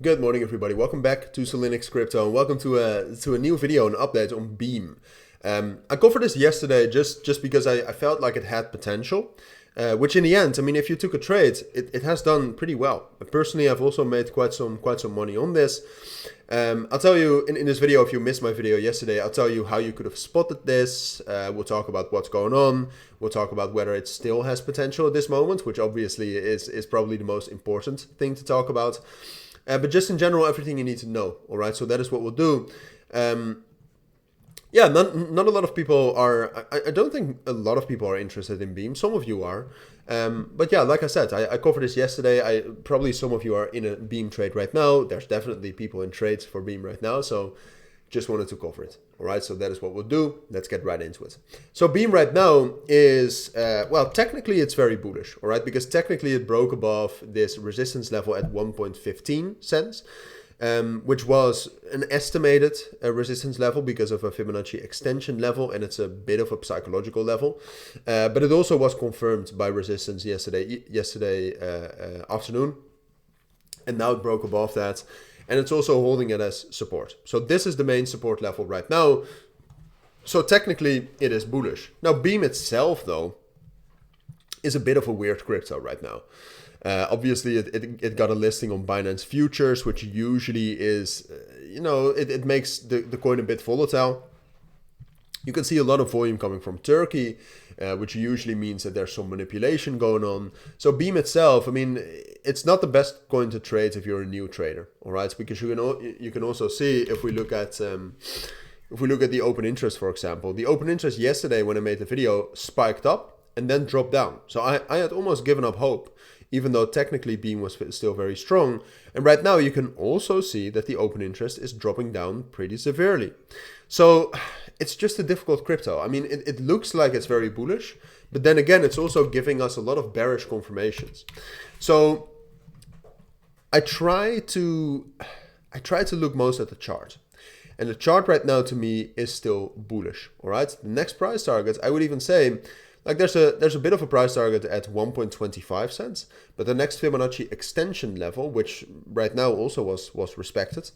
Good morning, everybody. Welcome back to Cilinix Crypto, and welcome to a new video, an update on Beam. I covered this yesterday just because I felt like it had potential, which in the end, I mean, if you took a trade, it has done pretty well. Personally, I've also made quite some money on this. I'll tell you in this video, if you missed my video yesterday, I'll tell you how you could have spotted this. We'll talk about what's going on. We'll talk about whether it still has potential at this moment, which obviously is probably the most important thing to talk about. But just in general, everything you need to know. All right, so that is what we'll do. Yeah, not a lot of people are. I don't think a lot of people are interested in Beam. Some of you are. But yeah, like I said, I covered this yesterday. Probably some of you are in a Beam trade right now. There's definitely people in trades for Beam right now. So just wanted to cover it. All right, so that is what we'll do. Let's get right into it. So Beam right now is, well, technically it's very bullish, all right, because technically it broke above this resistance level at 1.15 cents, which was an estimated resistance level because of a Fibonacci extension level, and it's a bit of a psychological level. But it also was confirmed by resistance yesterday afternoon, and now it broke above that. And it's also holding it as support. So this is the main support level right now. So technically it is bullish. Now Beam itself though is a bit of a weird crypto right now. Obviously it got a listing on Binance Futures, which usually is, it makes the coin a bit volatile. You can see a lot of volume coming from Turkey, which usually means that there's some manipulation going on. So Beam itself, I mean, it's not the best coin to trade if you're a new trader, all right? Because you can also see if we look at the open interest, for example, the open interest yesterday when I made the video spiked up and then dropped down. So I had almost given up hope, even though technically Beam was still very strong. And right now you can also see that the open interest is dropping down pretty severely. So it's just a difficult crypto. I mean, it looks like it's very bullish, but then again, it's also giving us a lot of bearish confirmations. So I try to look most at the chart. And the chart right now to me is still bullish. All right. The next price target, I would even say, like there's a bit of a price target at 1.25 cents, but the next Fibonacci extension level, which right now also was respected,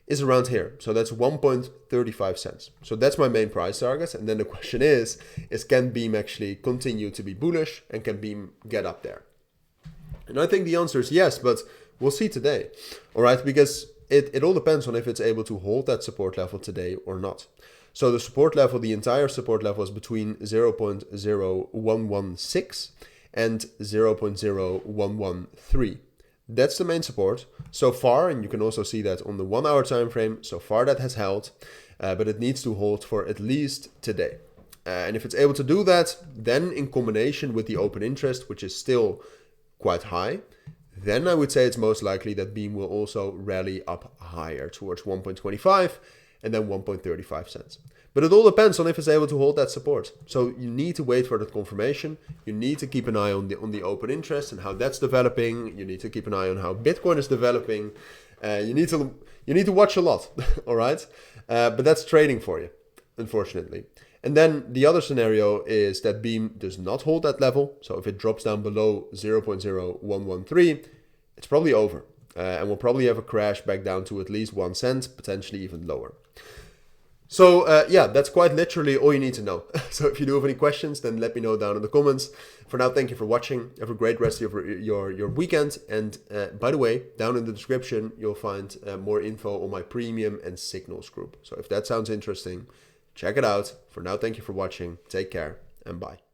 is around here. So that's 1.35 cents. So that's my main price target. And then the question is can Beam actually continue to be bullish, and can Beam get up there? And I think the answer is yes, but we'll see today. All right, because it all depends on if it's able to hold that support level today or not. So the support level, the entire support level is between 0.0116 and 0.0113. That's the main support so far, and you can also see that on the 1 hour time frame. So far that has held, but it needs to hold for at least today. And if it's able to do that, then in combination with the open interest, which is still quite high, then I would say it's most likely that Beam will also rally up higher towards 1.25 and then 1.35 cents. But it all depends on if it's able to hold that support. So you need to wait for that confirmation. You need to keep an eye on the open interest and how that's developing. You need to keep an eye on how Bitcoin is developing. You need to watch a lot, all right? But that's trading for you, unfortunately. And then the other scenario is that Beam does not hold that level. So if it drops down below 0.0113, it's probably over. And we'll probably have a crash back down to at least 1 cent, potentially even lower. So yeah, that's quite literally all you need to know. So if you do have any questions, then let me know down in the comments. For now, thank you for watching. Have a great rest of your weekend. And by the way, down in the description, you'll find more info on my premium and signals group. So if that sounds interesting, check it out. For now, thank you for watching. Take care and bye.